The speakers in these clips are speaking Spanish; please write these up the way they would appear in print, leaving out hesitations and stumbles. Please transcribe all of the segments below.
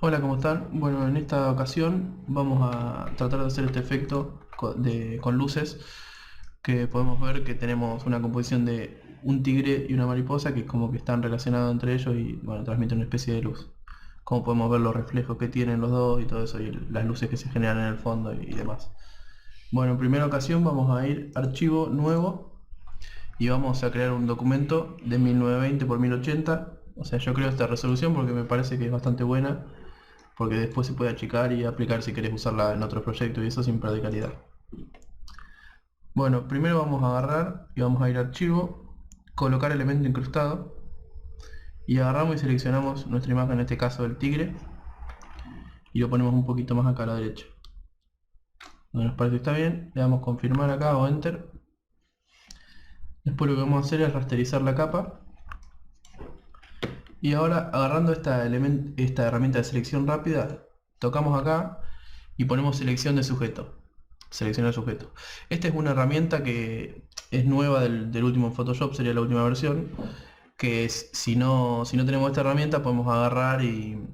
Hola, ¿cómo están? Bueno, en esta ocasión vamos a tratar de hacer este efecto con luces, que podemos ver que tenemos una composición de un tigre y una mariposa que como que están relacionados entre ellos y bueno, transmiten una especie de luz. Como podemos ver los reflejos que tienen los dos y todo eso y las luces que se generan en el fondo y demás. Bueno, en primera ocasión vamos a ir a archivo nuevo y vamos a crear un documento de 1920 por 1080. O sea, yo creo esta resolución porque me parece que es bastante buena, porque después se puede achicar y aplicar si querés usarla en otro proyecto y eso sin perder calidad. Bueno, primero vamos a agarrar y vamos a ir a archivo, colocar elemento incrustado y agarramos y seleccionamos nuestra imagen, en este caso del tigre, y lo ponemos un poquito más acá a la derecha. Donde nos parece que está bien, le damos confirmar acá o enter. Después lo que vamos a hacer es rasterizar la capa. Y ahora agarrando esta herramienta de selección rápida, tocamos acá y ponemos selección de sujeto. Seleccionar sujeto. Esta es una herramienta que es nueva del último Photoshop, sería la última versión, que es, si no tenemos esta herramienta podemos agarrar y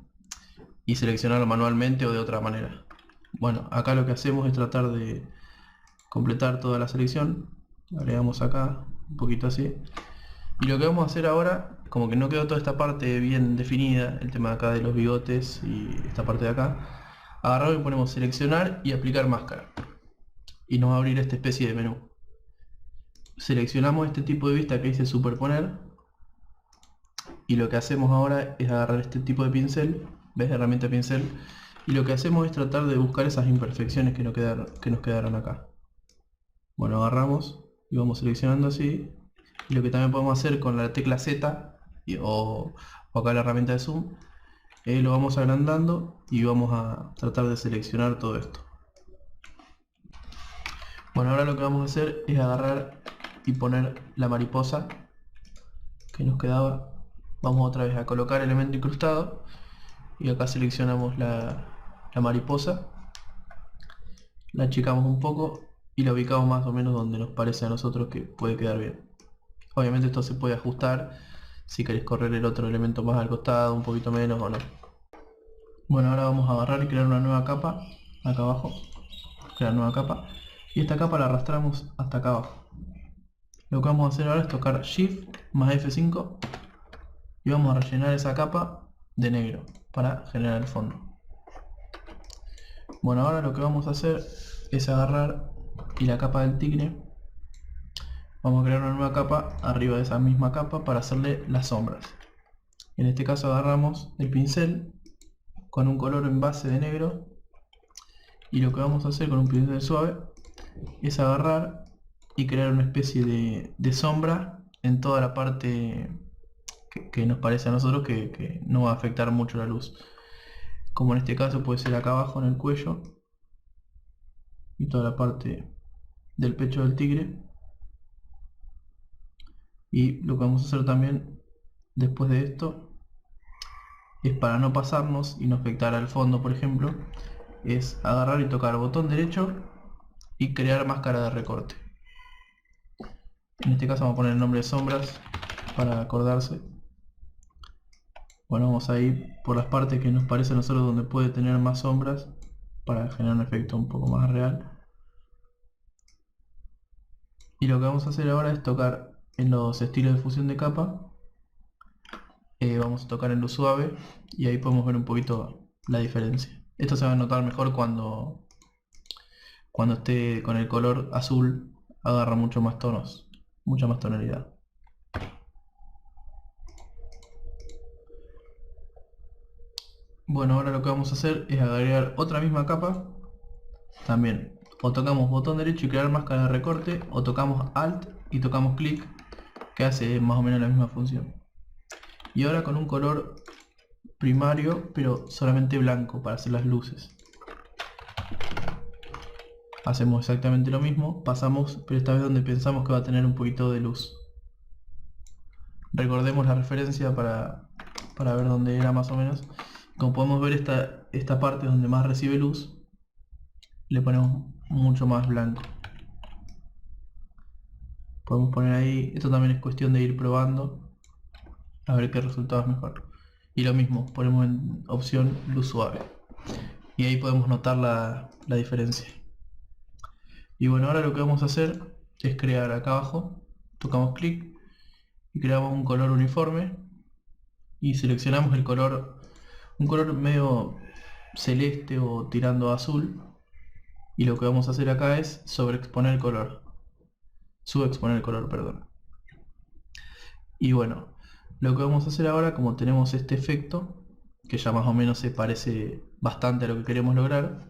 seleccionarlo manualmente o de otra manera. Bueno, acá lo que hacemos es tratar de completar toda la selección. Agregamos acá un poquito así. Y lo que vamos a hacer ahora, como que no quedó toda esta parte bien definida, el tema de acá de los bigotes y esta parte de acá, agarramos y ponemos seleccionar y aplicar máscara. Y nos va a abrir esta especie de menú. Seleccionamos este tipo de vista que dice superponer. Y lo que hacemos ahora es agarrar este tipo de pincel, ¿ves? Herramienta pincel. Y lo que hacemos es tratar de buscar esas imperfecciones que nos quedaron acá. Bueno, agarramos y vamos seleccionando así. Y lo que también podemos hacer con la tecla Z o acá la herramienta de zoom, lo vamos agrandando y vamos a tratar de seleccionar todo esto. Bueno, ahora lo que vamos a hacer es agarrar y poner la mariposa que nos quedaba. Vamos otra vez a colocar elemento incrustado y acá seleccionamos la mariposa, la achicamos un poco y la ubicamos más o menos donde nos parece a nosotros que puede quedar bien. Obviamente esto se puede ajustar si queréis correr el otro elemento más al costado, un poquito menos o no. Bueno, ahora vamos a agarrar y crear una nueva capa, acá abajo, crear nueva capa, y esta capa la arrastramos hasta acá abajo. Lo que vamos a hacer ahora es tocar Shift más F5 y vamos a rellenar esa capa de negro para generar el fondo. Bueno, ahora lo que vamos a hacer es agarrar y la capa del tigre, vamos a crear una nueva capa arriba de esa misma capa para hacerle las sombras. En este caso agarramos el pincel con un color en base de negro y lo que vamos a hacer con un pincel suave es agarrar y crear una especie de sombra en toda la parte que nos parece a nosotros que no va a afectar mucho la luz, como en este caso puede ser acá abajo en el cuello y toda la parte del pecho del tigre. Y lo que vamos a hacer también después de esto es, para no pasarnos y no afectar al fondo, por ejemplo, es agarrar y tocar botón derecho y crear máscara de recorte. En este caso vamos a poner el nombre de sombras para acordarse. Bueno, vamos a ir por las partes que nos parece a nosotros donde puede tener más sombras para generar un efecto un poco más real. Y lo que vamos a hacer ahora es tocar en los estilos de fusión de capa. Vamos a tocar en luz suave y ahí podemos ver un poquito la diferencia. Esto se va a notar mejor cuando esté con el color azul, agarra mucho más tonos, mucha más tonalidad. Bueno, ahora lo que vamos a hacer es agregar otra misma capa. También o tocamos botón derecho y crear máscara de recorte, o tocamos Alt y tocamos clic, que hace más o menos la misma función. Y ahora con un color primario, pero solamente blanco para hacer las luces. Hacemos exactamente lo mismo, pasamos, pero esta vez donde pensamos que va a tener un poquito de luz. Recordemos la referencia para ver dónde era más o menos. Como podemos ver, esta parte donde más recibe luz, le ponemos mucho más blanco. Podemos poner ahí, esto también es cuestión de ir probando, a ver qué resultado es mejor. Y lo mismo, ponemos en opción luz suave. Y ahí podemos notar la diferencia. Y bueno, ahora lo que vamos a hacer es crear acá abajo, tocamos clic y creamos un color uniforme y seleccionamos el color, un color medio celeste o tirando a azul, y lo que vamos a hacer acá es sobreexponer el color, subexponer el color, perdón. Y bueno, lo que vamos a hacer ahora, como tenemos este efecto que ya más o menos se parece bastante a lo que queremos lograr,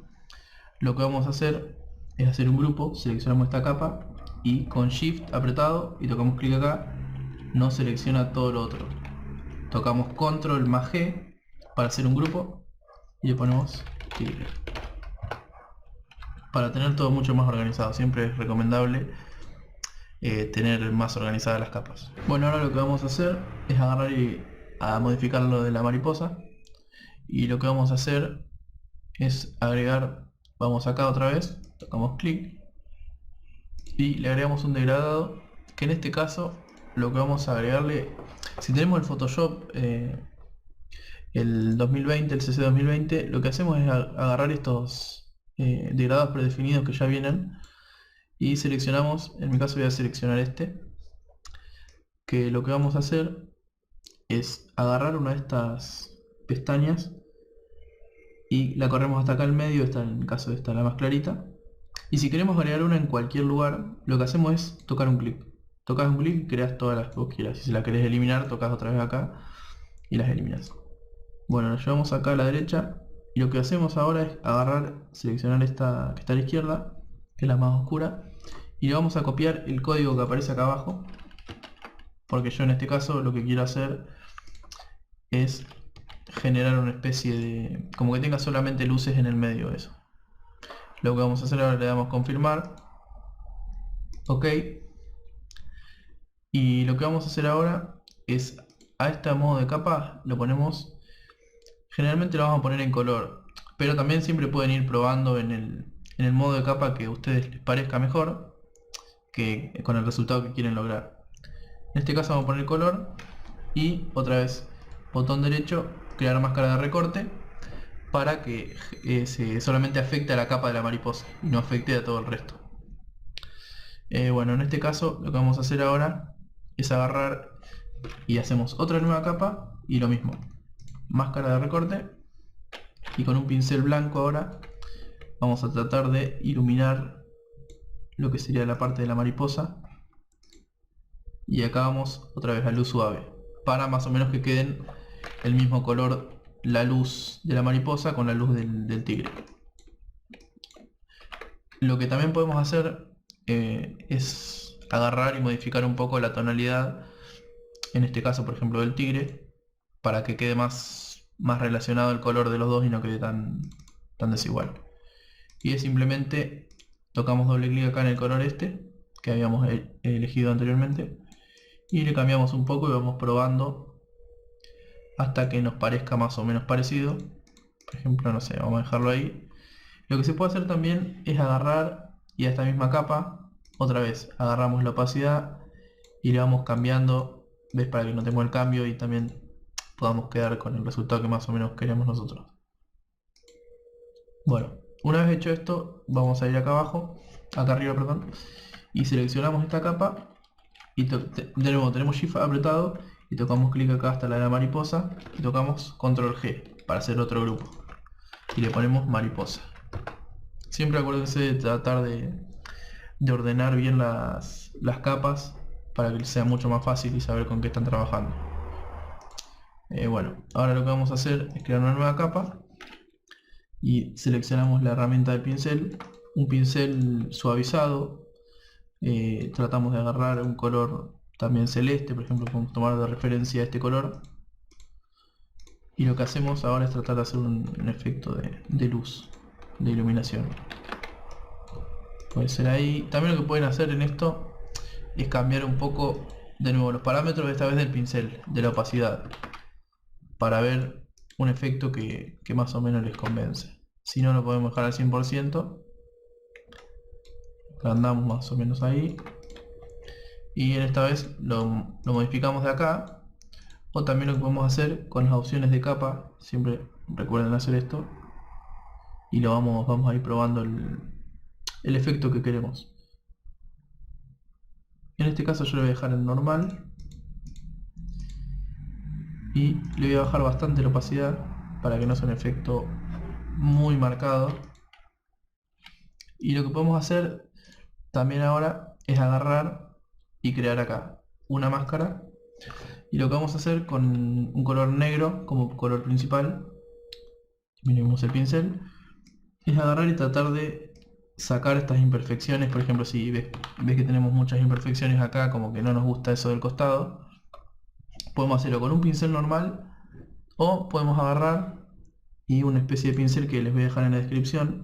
lo que vamos a hacer es hacer un grupo, seleccionamos esta capa y con Shift apretado y tocamos clic acá, nos selecciona todo lo otro. Tocamos Control más G para hacer un grupo y le ponemos Tigre. Para tener todo mucho más organizado, siempre es recomendable tener más organizadas las capas. Bueno, ahora lo que vamos a hacer es agarrar y a modificar lo de la mariposa, y lo que vamos a hacer es agregar, vamos acá otra vez, tocamos clic y le agregamos un degradado, que en este caso lo que vamos a agregarle, si tenemos el Photoshop el 2020, el CC 2020, lo que hacemos es agarrar estos degradados predefinidos que ya vienen y seleccionamos, en mi caso voy a seleccionar este, que lo que vamos a hacer es agarrar una de estas pestañas y la corremos hasta acá al medio, esta, en el caso de esta la más clarita, y si queremos agregar una en cualquier lugar, lo que hacemos es tocar un clic. Tocas un clic y creas todas las que vos quieras. Si la querés eliminar, tocas otra vez acá y las eliminas. Bueno, nos llevamos acá a la derecha y lo que hacemos ahora es agarrar, seleccionar esta que está a la izquierda, que es la más oscura, y le vamos a copiar el código que aparece acá abajo, porque yo en este caso lo que quiero hacer es generar una especie de, como que tenga solamente luces en el medio de eso. Lo que vamos a hacer ahora, le damos confirmar, ok, y lo que vamos a hacer ahora es a este modo de capa lo ponemos, generalmente lo vamos a poner en color, pero también siempre pueden ir probando en el modo de capa que a ustedes les parezca mejor, que con el resultado que quieren lograr. En este caso vamos a poner color y otra vez botón derecho, crear máscara de recorte, para que solamente afecte a la capa de la mariposa y no afecte a todo el resto. Bueno, en este caso lo que vamos a hacer ahora es agarrar y hacemos otra nueva capa y lo mismo, máscara de recorte, y con un pincel blanco ahora vamos a tratar de iluminar lo que sería la parte de la mariposa, y acá vamos otra vez a luz suave para más o menos que queden el mismo color la luz de la mariposa con la luz del tigre. Lo que también podemos hacer es agarrar y modificar un poco la tonalidad, en este caso por ejemplo del tigre, para que quede más relacionado el color de los dos y no quede tan desigual. Y es simplemente tocamos doble clic acá en el color este que habíamos elegido anteriormente y le cambiamos un poco y vamos probando hasta que nos parezca más o menos parecido. Por ejemplo, no sé, vamos a dejarlo ahí. Lo que se puede hacer también es agarrar y a esta misma capa otra vez agarramos la opacidad y le vamos cambiando, ¿ves? Para que notemos el cambio y también podamos quedar con el resultado que más o menos queremos nosotros. Bueno, una vez hecho esto, vamos a ir acá abajo, acá arriba, perdón, y seleccionamos esta capa y de nuevo tenemos Shift apretado y tocamos clic acá hasta la de la mariposa y tocamos Control G para hacer otro grupo y le ponemos mariposa. Siempre acuérdense de tratar de ordenar bien las capas para que sea mucho más fácil y saber con qué están trabajando. Bueno, ahora lo que vamos a hacer es crear una nueva capa y seleccionamos la herramienta del pincel, un pincel suavizado, tratamos de agarrar un color también celeste, por ejemplo podemos tomar de referencia este color y lo que hacemos ahora es tratar de hacer un efecto de luz, de iluminación. Puede ser ahí. También lo que pueden hacer en esto es cambiar un poco de nuevo los parámetros, esta vez del pincel, de la opacidad, para ver un efecto que más o menos les convence. Si no, lo podemos dejar al 100%, andamos más o menos ahí, y en esta vez lo modificamos de acá O también lo que podemos hacer con las opciones de capa, siempre recuerden hacer esto, y lo vamos a ir probando el efecto que queremos. En este caso yo le voy a dejar en normal y le voy a bajar bastante la opacidad para que no sea un efecto muy marcado. Y lo que podemos hacer también ahora es agarrar y crear acá una máscara, y lo que vamos a hacer con un color negro como color principal, disminuimos el pincel, es agarrar y tratar de sacar estas imperfecciones. Por ejemplo, si ves que tenemos muchas imperfecciones acá, como que no nos gusta eso del costado, podemos hacerlo con un pincel normal, o podemos agarrar y una especie de pincel que les voy a dejar en la descripción,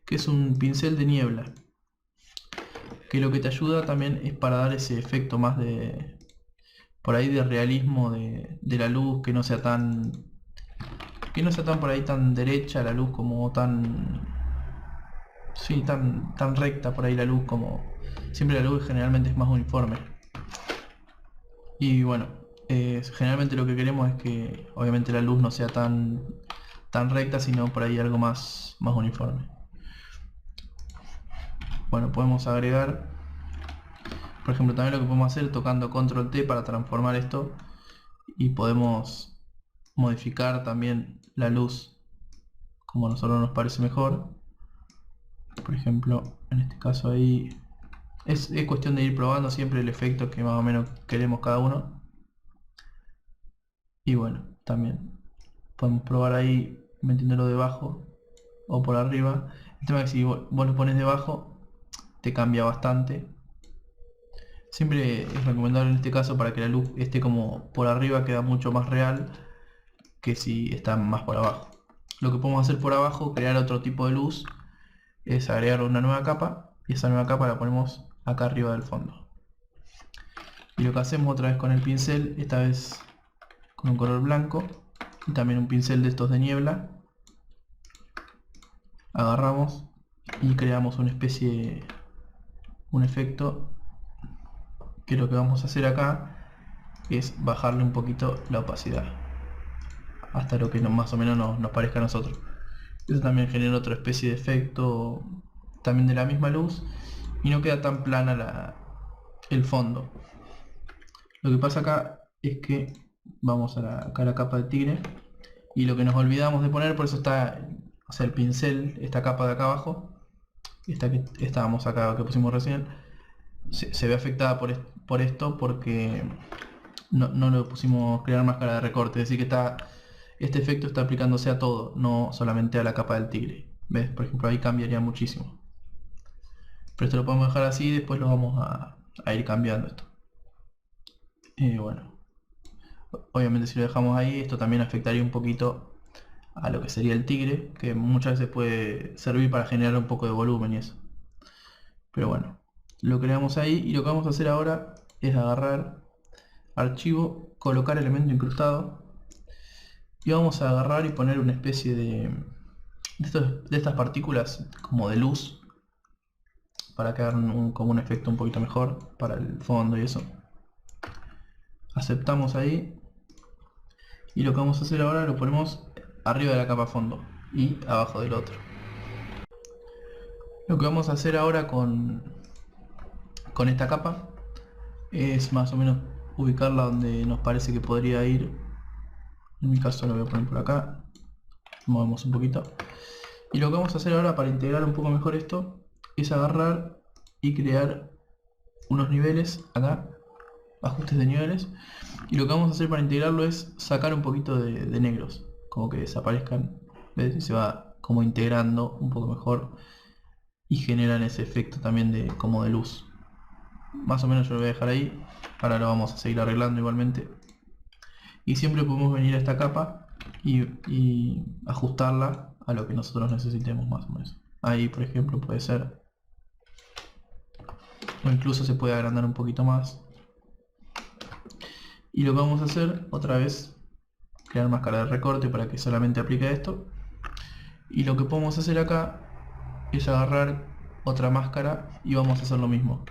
que es un pincel de niebla, que lo que te ayuda también es para dar ese efecto más de, por ahí, de realismo de la luz, que no sea tan por ahí tan derecha la luz, como tan, sí, tan recta por ahí la luz, como siempre la luz generalmente es más uniforme. Y bueno, generalmente lo que queremos es que obviamente la luz no sea tan recta, sino por ahí algo más uniforme. Bueno, podemos agregar, por ejemplo, también lo que podemos hacer tocando control T para transformar esto, y podemos modificar también la luz como a nosotros nos parece mejor. Por ejemplo, en este caso ahí es cuestión de ir probando siempre el efecto que más o menos queremos cada uno. Y bueno, también podemos probar ahí metiéndolo debajo o por arriba. El tema es que si vos lo pones debajo, te cambia bastante. Siempre es recomendable en este caso, para que la luz esté como por arriba, queda mucho más real que si está más por abajo. Lo que podemos hacer por abajo, crear otro tipo de luz, es agregar una nueva capa, y esa nueva capa la ponemos acá arriba del fondo. Y lo que hacemos otra vez con el pincel, esta vez con un color blanco, y también un pincel de estos de niebla, agarramos y creamos una especie, un efecto, que lo que vamos a hacer acá es bajarle un poquito la opacidad hasta lo que más o menos nos parezca a nosotros. Eso también genera otra especie de efecto también de la misma luz, y no queda tan plana el fondo. Lo que pasa acá es que vamos acá a la capa de tigre, y lo que nos olvidamos de poner, por eso está, o sea, el pincel, esta capa de acá abajo, esta que estábamos acá, que pusimos recién, se ve afectada por esto, porque no lo pusimos crear máscara de recorte. Es decir, que este efecto está aplicándose a todo, no solamente a la capa del tigre. ¿Ves? Por ejemplo, ahí cambiaría muchísimo. Pero esto lo podemos dejar así, y después lo vamos a ir cambiando esto. Bueno, obviamente si lo dejamos ahí, esto también afectaría un poquito a lo que sería el tigre, que muchas veces puede servir para generar un poco de volumen y eso. Pero bueno, lo creamos ahí, y lo que vamos a hacer ahora es agarrar archivo, colocar elemento incrustado, y vamos a agarrar y poner una especie de estas partículas como de luz, para que hagan como un efecto un poquito mejor para el fondo y eso. Aceptamos ahí, y lo que vamos a hacer ahora lo ponemos arriba de la capa fondo y abajo del otro. Lo que vamos a hacer ahora con esta capa es más o menos ubicarla donde nos parece que podría ir. En mi caso lo voy a poner por acá, movemos un poquito, y lo que vamos a hacer ahora para integrar un poco mejor esto es agarrar y crear unos niveles acá, ajustes de niveles, y lo que vamos a hacer para integrarlo es sacar un poquito de negros, como que desaparezcan. ¿Ves? Y se va como integrando un poco mejor, y generan ese efecto también como de luz. Más o menos yo lo voy a dejar ahí, ahora lo vamos a seguir arreglando igualmente. Y siempre podemos venir a esta capa y ajustarla a lo que nosotros necesitemos, más o menos. Ahí, por ejemplo, puede ser, o incluso se puede agrandar un poquito más. Y lo que vamos a hacer otra vez, crear máscara de recorte para que solamente aplique esto. Y lo que podemos hacer acá es agarrar otra máscara y vamos a hacer lo mismo.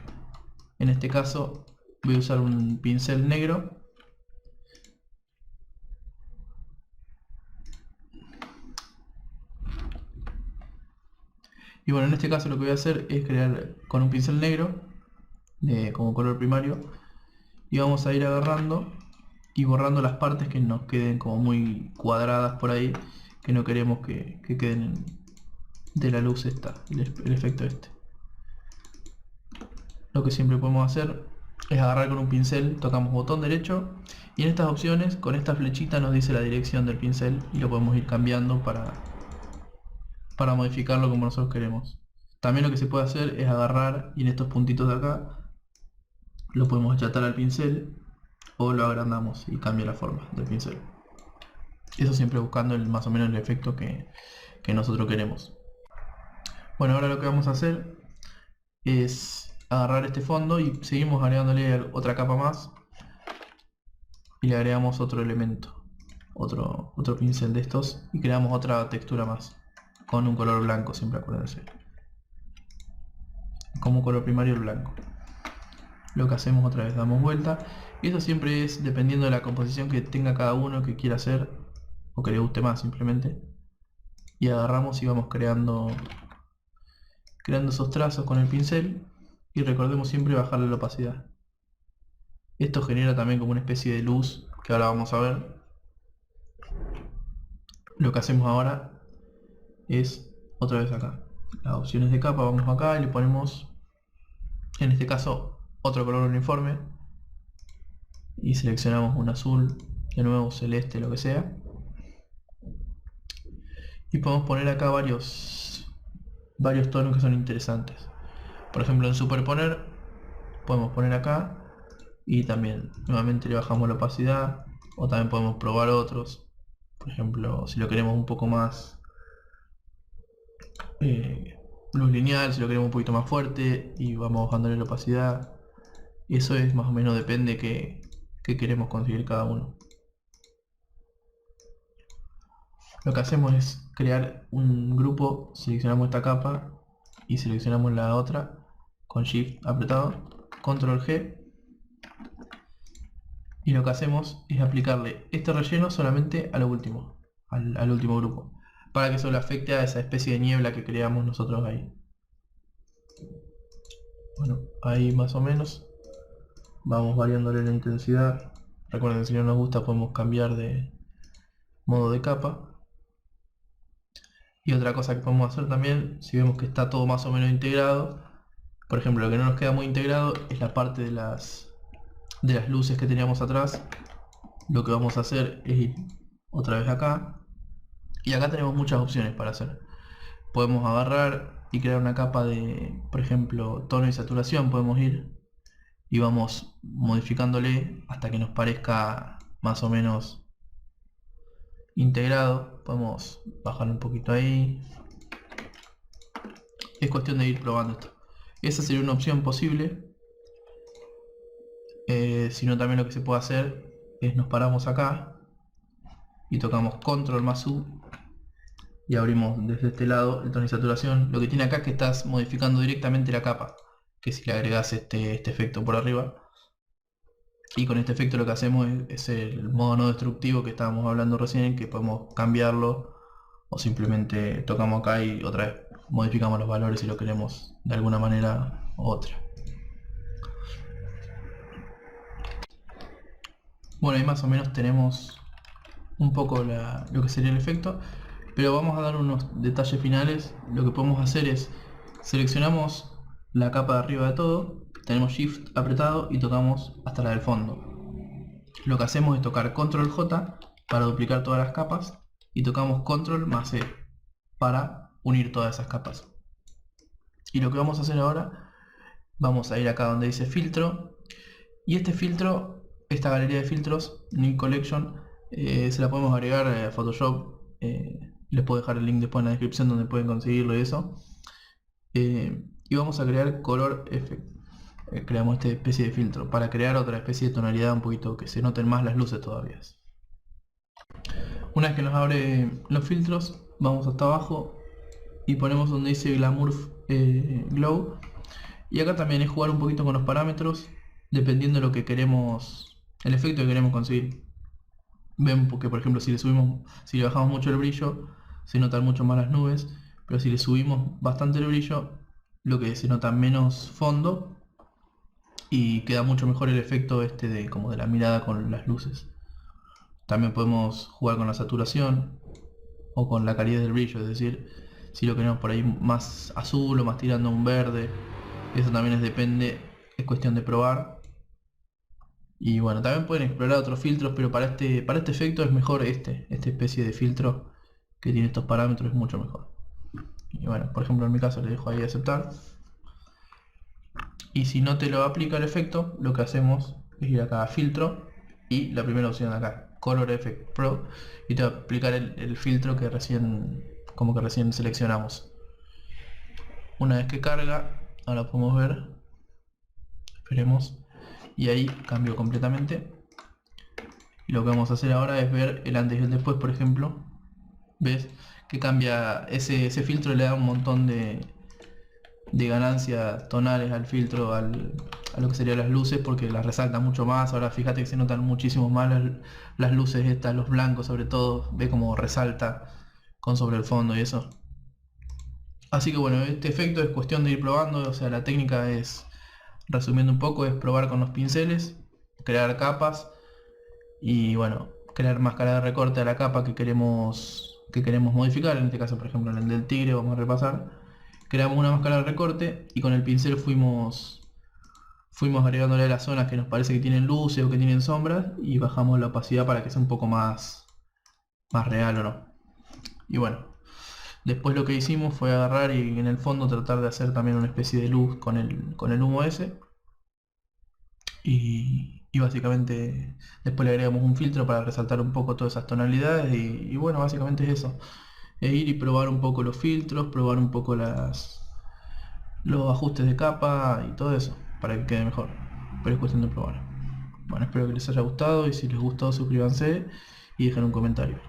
En este caso voy a usar un pincel negro, Y bueno, en este caso lo que voy a hacer es crear con un pincel negro como color primario, y vamos a ir agarrando y borrando las partes que nos queden como muy cuadradas por ahí, que no queremos que queden de la luz esta, el efecto este. Lo que siempre podemos hacer es agarrar con un pincel, tocamos botón derecho y en estas opciones con esta flechita nos dice la dirección del pincel y lo podemos ir cambiando para modificarlo como nosotros queremos. También lo que se puede hacer es agarrar y en estos puntitos de acá lo podemos achatar al pincel o lo agrandamos y cambia la forma del pincel. Eso siempre buscando más o menos el efecto que nosotros queremos. Bueno, ahora lo que vamos a hacer es agarrar este fondo y seguimos agregándole otra capa más y le agregamos otro elemento, otro pincel de estos y creamos otra textura más con un color blanco, siempre acuérdense, como color primario el blanco. Lo que hacemos otra vez, damos vuelta y esto siempre es dependiendo de la composición que tenga cada uno, que quiera hacer o que le guste más simplemente, y agarramos y vamos creando esos trazos con el pincel y recordemos siempre bajarle la opacidad. Esto genera también como una especie de luz que ahora vamos a ver. Lo que hacemos ahora es otra vez acá, las opciones de capa, vamos acá y le ponemos en este caso otro color uniforme y seleccionamos un azul, de nuevo celeste, lo que sea, y podemos poner acá varios tonos que son interesantes. Por ejemplo, en superponer podemos poner acá y también nuevamente le bajamos la opacidad, o también podemos probar otros. Por ejemplo, si lo queremos un poco más luz lineal, si lo queremos un poquito más fuerte y vamos bajándole la opacidad. Eso es más o menos, depende qué queremos conseguir cada uno. Lo que hacemos es crear un grupo, seleccionamos esta capa y seleccionamos la otra con Shift apretado, Control G, y lo que hacemos es aplicarle este relleno solamente a lo último, al último grupo, para que solo afecte a esa especie de niebla que creamos nosotros ahí. Bueno, ahí más o menos vamos variándole la intensidad. Recuerden, si no nos gusta podemos cambiar de modo de capa. Y otra cosa que podemos hacer también, si vemos que está todo más o menos integrado, por ejemplo, lo que no nos queda muy integrado es la parte de las luces que teníamos atrás. Lo que vamos a hacer es ir otra vez acá, y acá tenemos muchas opciones para hacer. Podemos agarrar y crear una capa de, por ejemplo, tono y saturación. Podemos ir y vamos modificándole hasta que nos parezca más o menos integrado. Podemos bajar un poquito ahí. Es cuestión de ir probando esto. Esa sería una opción posible. Si no, también lo que se puede hacer es nos paramos acá y tocamos Control más U y abrimos desde este lado el tono y saturación. Lo que tiene acá es que estás modificando directamente la capa, que si le agregas este efecto por arriba. Y con este efecto lo que hacemos es el modo no destructivo que estábamos hablando recién, que podemos cambiarlo o simplemente tocamos acá y otra vez modificamos los valores si lo queremos de alguna manera u otra. Bueno, ahí más o menos tenemos un poco lo que sería el efecto, pero vamos a dar unos detalles finales. Lo que podemos hacer es seleccionamos la capa de arriba de todo, tenemos Shift apretado y tocamos hasta la del fondo. Lo que hacemos es tocar Control J para duplicar todas las capas y tocamos Control más E para unir todas esas capas. Y lo que vamos a hacer ahora, vamos a ir acá donde dice filtro, y este filtro, esta galería de filtros, New Collection, se la podemos agregar a Photoshop. Les puedo dejar el link después en la descripción donde pueden conseguirlo y eso. Y vamos a crear Color Effect. Creamos esta especie de filtro para crear otra especie de tonalidad un poquito que se noten más las luces todavía. Una vez que nos abre los filtros, vamos hasta abajo y ponemos donde dice Glamour Glow. Y acá también es jugar un poquito con los parámetros dependiendo de lo que queremos, el efecto que queremos conseguir. Ven porque por ejemplo si le bajamos mucho el brillo se notan mucho más las nubes, pero si le subimos bastante el brillo, lo que se nota menos fondo y queda mucho mejor el efecto este de como de la mirada con las luces. También podemos jugar con la saturación o con la calidad del brillo, es decir, si lo queremos por ahí más azul o más tirando a un verde, eso también depende, es cuestión de probar. Y bueno, también pueden explorar otros filtros, pero para este efecto es mejor esta especie de filtro que tiene estos parámetros, es mucho mejor. Y bueno, por ejemplo en mi caso le dejo ahí aceptar. Y si no te lo aplica el efecto, lo que hacemos es ir acá a filtro y la primera opción de acá, Color Effect Pro, y te va a aplicar el filtro que recién seleccionamos. Una vez que carga, ahora podemos ver, esperemos, y ahí cambió completamente. Y lo que vamos a hacer ahora es ver el antes y el después, por ejemplo. ¿Ves? Que cambia, ese filtro le da un montón de ganancias tonales al filtro, a lo que serían las luces, porque las resalta mucho más. Ahora fíjate que se notan muchísimo más las luces estas, los blancos sobre todo, ve como resalta con sobre el fondo y eso. Así que bueno, este efecto es cuestión de ir probando, o sea, la técnica es, resumiendo un poco, es probar con los pinceles, crear capas y bueno, crear máscara de recorte a la capa que queremos modificar. En este caso, por ejemplo, en el del tigre vamos a repasar. Creamos una máscara de recorte y con el pincel fuimos agregándole las zonas que nos parece que tienen luces o que tienen sombras y bajamos la opacidad para que sea un poco más real o no. Y bueno, después lo que hicimos fue agarrar y en el fondo tratar de hacer también una especie de luz con el humo ese. Y básicamente después le agregamos un filtro para resaltar un poco todas esas tonalidades y bueno, básicamente es eso. Es ir y probar un poco los filtros, probar un poco los ajustes de capa y todo eso, para que quede mejor. Pero es cuestión de probar. Bueno, espero que les haya gustado y si les gustó suscríbanse y dejen un comentario.